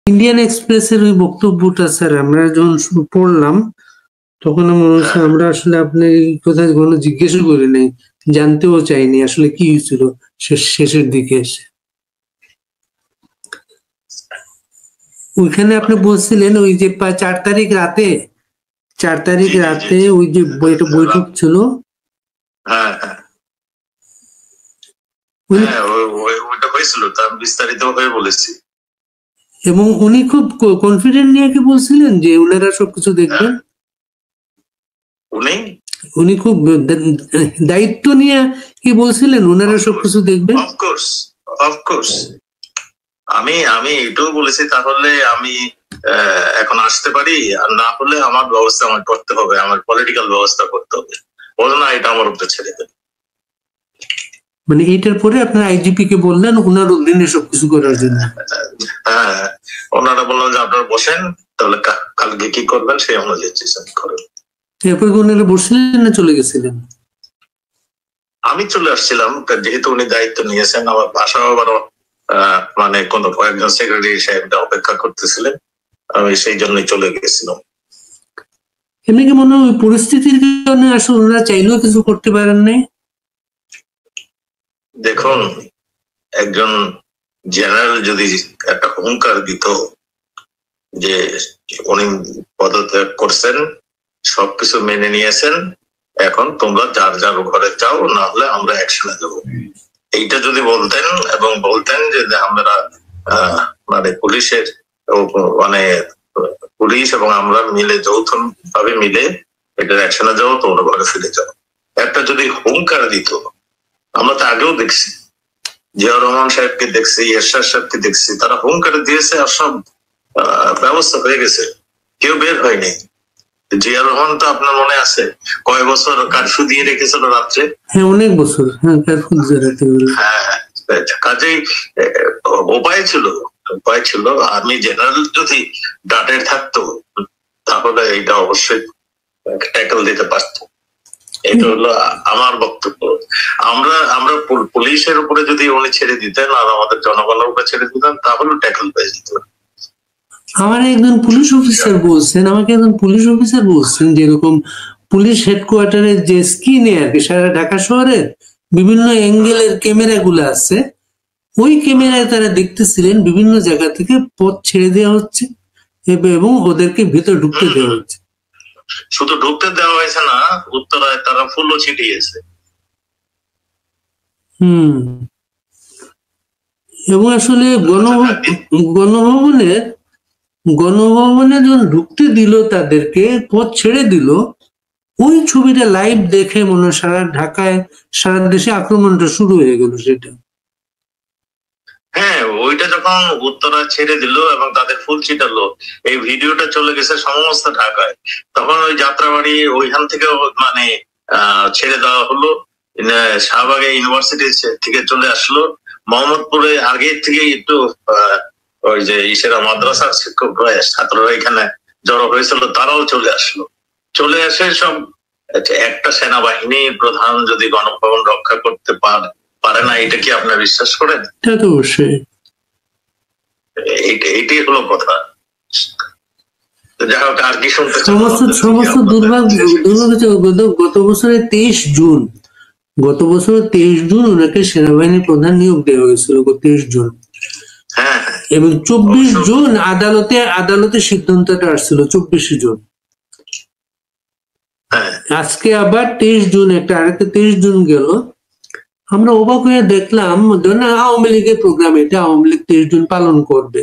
Indian এক্সপ্রেসের ওই বক্তব্যটা স্যার আমরা যখন পড়লাম তখন মনে হচ্ছে আমরা আসলে আপনি এই কথা কোনো জিজ্ঞেসও করি নাই, জানতেও চাইনি আসলে কি হয়েছিল শেষের দিকে এসে। ওইখানে আপনি বলছিলেন ওই যে 4 তারিখ রাতে ওই যে বৈঠক ছিল, ওইটা হয়েছিল, তার বিস্তারিত ভাবে বলেছি। এবং উনি খুব কনফিডেন্ট নিয়ে কি বলছিলেন যে উনারা সবকিছু দেখবেন, উনি খুব দায়িত্ব নিয়ে কি বলছিলেন উনারা সবকিছু দেখবেন। অফকোর্স আমি এটাও বলেছি, তাহলে আমি এখন আসতে পারি, আর না হলে আমার ব্যবস্থা আমার করতে হবে, আমার পলিটিক্যাল ব্যবস্থা করতে হবে, বলো না এটা আমার উপরে ছেড়ে দেবে। মানে এইটার পরে আপনার আইজিপি কে বললেন ওনার অধীনে সবকিছু করার জন্য। হ্যাঁ, ওনারা বললেন যে আপনারা বসেন, তাহলে কালকে কি করবেন সেই অনুযায়ী ডিসিশন করেন। এরপর ওনারা বসলেন না চলে গেছিলেন? আমি চলে আসছিলাম, যেহেতু উনি দায়িত্ব নিয়েছেন। আমার বাসাও আবারও মানে কয়েকজন সেক্রেটারি সাহেবটা অপেক্ষা করতেছিলেন, আমি সেই জন্যই চলে গেছিলাম। এমনি কি মনে হয় পরিস্থিতির কারণে আসলে ওনারা চাইলেও কিছু করতে পারেন নাই? দেখুন, একজন জেনারেল যদি একটা হুঙ্কার দিত যে উনি পদত্যাগ করছেন, সবকিছু মেনে নিয়েছেন, এখন তোমরা যার যার ঘরে যাও, না হলে আমরা অ্যাকশনে যাবো, এইটা যদি বলতেন এবং বলতেন যে আমরা মানে পুলিশ এবং আমরা মিলে যৌথ ভাবে মিলে এটার অ্যাকশনে যাবো, তোমরা ঘরে ফিরে যাও, একটা যদি হুঙ্কার দিত। আমরা তো আগেও দেখছি, জিয়াউর রহমান সাহেবকে দেখছি, এরশাদ সাহেবকে দেখছি, তারা হুঙ্কার দিয়েছে আর সব ব্যবস্থা হয়ে গেছে, কেউ বের হয়নি। জিয়াউর রহমান তো আপনার মনে আছে কয় বছর কারফিউ দিয়ে রেখেছিল রাত্রে? হ্যাঁ, অনেক বছর। হ্যাঁ, কাজেই উপায় ছিল। আর্মি জেনারেল যদি ডাটের থাকতো তাহলে এটা অবশ্যই ট্যাকল দিতে পারতো। এটা হলো আমার বক্তব্য। আমরা পুলিশের উপরে যদি উনি ছেড়ে দিতেন আর আমাদের জনগণের উপরে ছেড়ে দিতেন, তাহলে ট্যাকল পেয়ে যেত। আমাকে একজন পুলিশ অফিসার বলছেন যেরকম পুলিশ হেডকোয়ার্টারের যে স্ক্রিনে আর কি সারা ঢাকা শহরের বিভিন্ন অ্যাঙ্গেলের ক্যামেরা গুলো আছে, ওই ক্যামেরায় তারা দেখতেছিলেন বিভিন্ন জায়গা থেকে পথ ছেড়ে দেওয়া হচ্ছে এবং ওদেরকে ভিতর ঢুকতে দেওয়া হচ্ছে। শুধু ঢুকতে দেওয়া হয়েছে না, উত্তরায় তারা ফুলও ছিটিয়েছে। এবং আসলে গণভবনে যখন ঢুকতে দিল, তাদেরকে পথ ছেড়ে দিল, ওই ছবিটা লাইভ দেখে মনে হয় সারা ঢাকায়, সারা দেশে আক্রমণটা শুরু হয়ে গেল। সেটা হ্যাঁ, ওইটা যখন উত্তরা ছেড়ে দিল এবং তাদের ফুল ছিটালো, এই ভিডিওটা চলে গেছে সমস্ত ঢাকায়। তখন ওই যাত্রাবাড়ি ওইখান থেকে মানে ছেড়ে দেওয়া হলো, শাহবাগে ইউনিভার্সিটি থেকে চলে আসলো, মোহাম্মদপুরে আগে থেকে একটু ওই যে ইসেরা মাদ্রাসার শিক্ষকরা ছাত্ররা এখানে জড়ো হয়েছিল, তারাও চলে আসে সব। একটা সেনাবাহিনী প্রধান যদি গণভবন রক্ষা করতে পারে না, এটা কি আপনার বিশ্বাস করেন? অবশ্যই এইটাই হলো কথা। যাই হোক, আর কি শুনতে সমস্ত দুর্ভাগ্য গত বছরের 23 জুন ওনাকে সেনাবাহিনী প্রধান নিয়োগ দেওয়া হয়েছিল, 23 জুন। এবং 24 জুন আদালতে সিদ্ধান্তটা আসছিল 24 জুন। আজকে আবার 23 জুন আরেকটা 23 জুন গেল। আমরা অবাক হয়ে দেখলাম আওয়ামী লীগের প্রোগ্রাম, এটা আওয়ামী লীগ 23 জুন পালন করবে,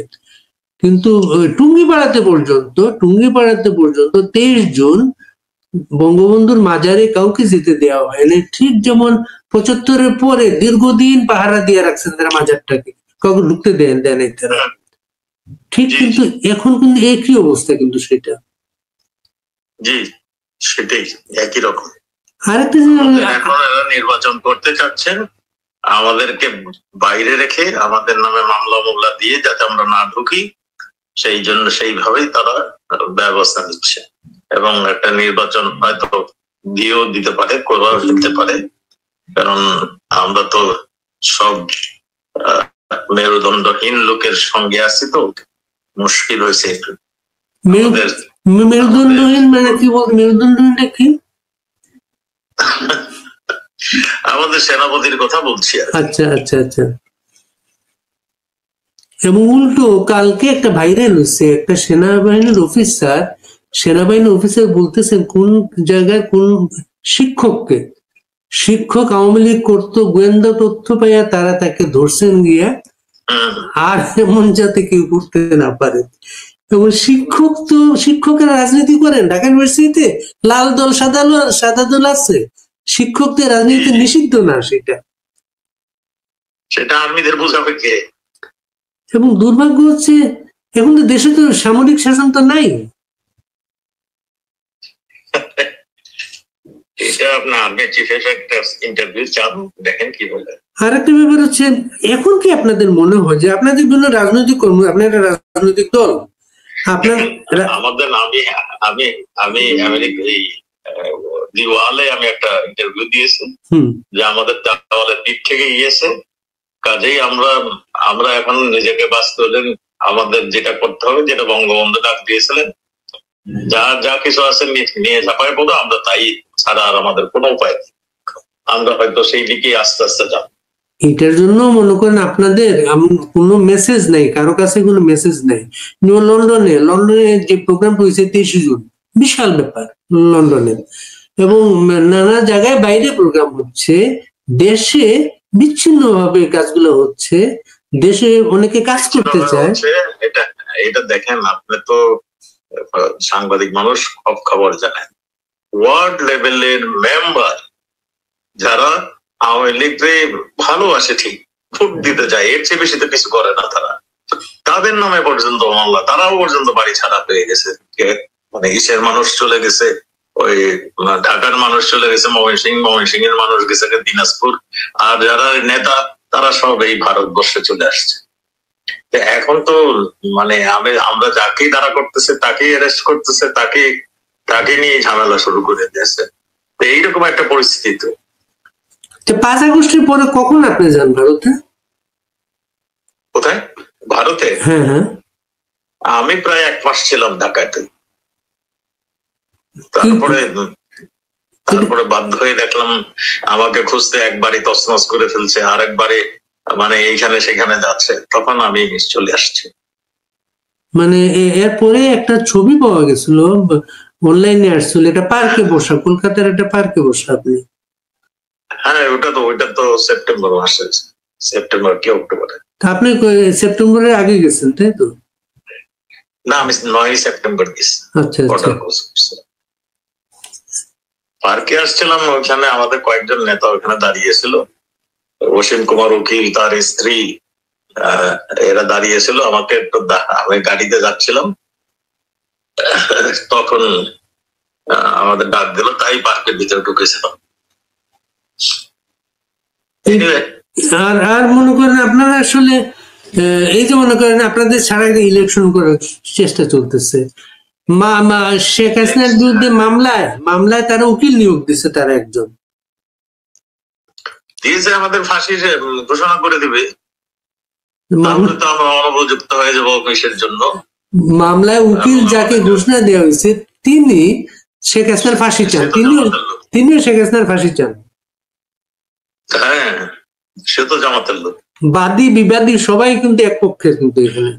কিন্তু টুঙ্গিপাড়াতে পর্যন্ত 23 জুন বঙ্গবন্ধুর মাজারে কাউকে যেতে দেওয়া হয়নি। ঠিক যেমন 75-এর পরে দীর্ঘদিন পাহারা দিয়ে রাখছেন তারা মাজারটাকে, কাউকে ঢুকতে দেন তারা। ঠিক, কিন্তু এখন কিন্তু একই অবস্থা, কিন্তু সেটা সেটাই একই রকম। আরেকটা এখন নির্বাচন করতে চাচ্ছেন, আমাদেরকে বাইরে রেখে আমাদের নামে মামলা দিয়ে যাতে আমরা না ঢুকি, সেই জন্য সেইভাবেই তারা ব্যবস্থা নিচ্ছে। এবং একটা নির্বাচন হয়তো দিয়েও দিতে পারে, করাও দিতে পারে, কারণ আমরা তো সব মেরুদণ্ডহীন লোকের সঙ্গে আছি। তো মুশকিল হয়েছে একটু। মেরুদণ্ডহীন মানে কি বলতে, মেরুদণ্ডহীনটা কি? আমাদের সেনাপতির কথা বলছি। আচ্ছা আচ্ছা আচ্ছা। এবং উল্টো কালকে একটা ভাইরাল হচ্ছে, একটা সেনাবাহিনীর অফিসার বলতেছেন কোন জায়গায় কোন শিক্ষক আওয়ামী লীগ করতো, গোয়েন্দা তথ্য পাইয়া তারা তাকে ধরছেন গিয়া, আর এমন যাতে কেউ করতে না পারে। এবং শিক্ষকেরা রাজনীতি করেন ঢাকা ইউনিভার্সিটিতে, লাল দল সাদা দল আছে, শিক্ষকদের রাজনীতি নিষিদ্ধ না, সেটা আর্মিদের বোঝাবে কে? এবং দুর্ভাগ্য হচ্ছে এখন তো দেশে তো সামরিক শাসন তো নাই। এটা আপনার আর্মি চিফের একটা ইন্টারভিউ চান, দেখেন কি বলে। আর একটা ব্যাপার হচ্ছে, এখন কি আপনাদের মনে হয় যে আপনাদের জন্য রাজনৈতিক কর্ম, আপনার একটা রাজনৈতিক দল, আপনার আমাদের আমি দিওয়ালে আমি একটা ইন্টারভিউ দিয়েছি যে আমাদের দেওয়ালের দিক থেকে গিয়েছে, কাজেই আমরা এখন নিজেকে বাঁচতে হলে আমাদের যেটা করতে হবে, যেটা বঙ্গবন্ধু ডাক দিয়েছিলেন, যা কিছু আছে নিয়ে ঝাঁপায় পড়ো, আমরা তাই ছাড়া আর আমাদের কোনো উপায় নেই। আমরা হয়তো সেই দিকে আস্তে আস্তে যাব। এটার জন্য মনে করেন আপনাদের কোনো মেসেজ নাই, কারো কাছে কোনো মেসেজ নাই। লন্ডনে যে প্রোগ্রাম হয়েছে 23 জুন, বিশাল ব্যাপার লন্ডনে, এবং নানা জায়গায় বাইরে প্রোগ্রাম হচ্ছে, দেশে বিচ্ছিন্ন ভাবে কাজগুলো হচ্ছে, দেশে অনেকে কাজ করতে চায়। এটা দেখেন, আপনি তো সাংবাদিক মানুষ, সব খবর জানেন। ওয়ার্ড লেভেলের মেম্বার যারা আওয়ামী লীগকে ভালোবাসে, ঠিক ভোট দিতে যায়, এর চেয়ে বেশি তো কিছু করে না তারা, তাদের নামে পর্যন্ত মামলা, তারাও পর্যন্ত বাড়ি ছাড়া পেয়ে গেছে। মানে ইসের মানুষ চলে গেছে, ওই ঢাকার মানুষ চলে গেছে ময়মনসিংহ এর মানুষ গেছে দিনাজপুর, আর যারা নেতা তারা সব এই ভারতবর্ষে চলে আসছে। এখন তো মানে আমরা যাকেই দাঁড়া করতেছে তাকেই অ্যারেস্ট করতেছে, তাকে নিয়ে ঝামেলা শুরু করে দিয়েছে। তো এইরকম একটা পরিস্থিতি। তো 5 আগস্টের পরে কখন আপনি যান ভারতে? কোথায়? ভারতে? হ্যাঁ হ্যাঁ, আমি প্রায় 1 মাস ছিলাম ঢাকাতে। তারপরে বাধ্য হয়ে দেখলাম আমাকে খুঁজতে একবারই তছনছ করে ফেলছে, আর একবারে মানে এইখানে সেখানে যাচ্ছে, তখন আমি চলে আসছি। মানে এরপরে একটা ছবি পাওয়া গেছিল, অনলাইনে আসছিল, এটা পার্কে বসা, কলকাতার একটা পার্কে বসা আপনি। হ্যাঁ, ওইটা তো সেপ্টেম্বর মাসে, সেপ্টেম্বর কি অক্টোবরে। আপনি সেপ্টেম্বরের আগে গেছেন তাই তো? না, আমি 9 সেপ্টেম্বর গেছি। আচ্ছা আচ্ছা। পার্কে আসছিলাম, ওইখানে আমাদের কয়েকজন নেতা ওখানে দাঁড়িয়েছিল, অসীম কুমার উকিল, তার স্ত্রী, এরা দাঁড়িয়েছিল। আমাকে আমি গাড়িতে যাচ্ছিলাম, তখন আমাদের ডাক দিল, তাই পার্কের ভিতরে ঢুকেছিলাম। আর মনে করেন আপনারা আসলে এই যে মনে করেন আপনাদের ছাড়া ইলেকশন করার চেষ্টা চলতেছে, শেখ হাসিনার বিরুদ্ধে মামলায় তারা উকিল নিয়োগ দিচ্ছে, তারা একজন দিয়েছে, আমাদের ফাঁসি ঘোষণা করে দিবে, তাহলে তো আমরা অনুপযুক্ত হয়ে যাবো অফিসের জন্য। মামলায় উকিল যাকে ঘোষণা দেওয়া হয়েছে তিনি শেখ হাসিনার ফাঁসি চান, তিনিও শেখ হাসিনার ফাঁসি চান। হ্যাঁ, সে তো জামাতের লোক। বাদী বিবাদী সবাই কিন্তু এক পক্ষে, কিন্তু এখানে।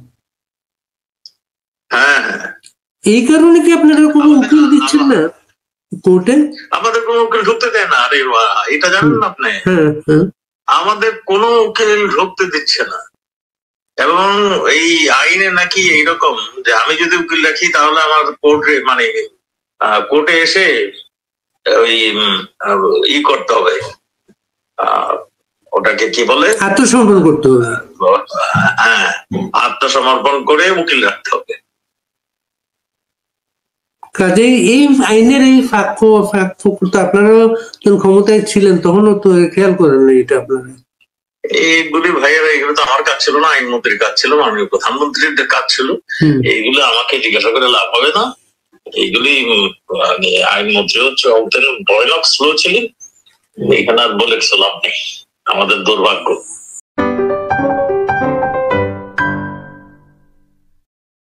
হ্যাঁ, এই কারণে কি আপনারা কোনো উকিল দিচ্ছেন না কোর্টে? আমাদের কোনো উকিল ঢুকতে দেয় না। আরে এটা জানেন না আপনি? আমাদের কোনো উকিল ঢুকতে দিচ্ছে না। এবং এই আইনে নাকি এইরকম যে আমি যদি উকিল রাখি তাহলে আমার কোর্টে এসে ওই করতে হবে, ওটাকে কি বলে, আত্মসমর্পণ করতে হবে। হ্যাঁ, আত্মসমর্পণ করে উকিল রাখতে হবে। কাজেই এই আইনের এই ফাঁক তো আপনারাও যখন ক্ষমতায় ছিলেন তখনও তো খেয়াল করেন না এটা আপনারা। এইগুলি ভাইয়েরা, এগুলো তো আমার কাজ ছিল না, আইনমন্ত্রীর কাজ ছিল, মাননীয় প্রধানমন্ত্রীর কাজ ছিল। এইগুলো আমাকে জিজ্ঞাসা করে লাভ হবে না। এইগুলি আইনমন্ত্রী হচ্ছে ভয়ানক স্লো ছিলেন, এখানে আর বলে কিছু লাভ নেই, আমাদের দুর্ভাগ্য।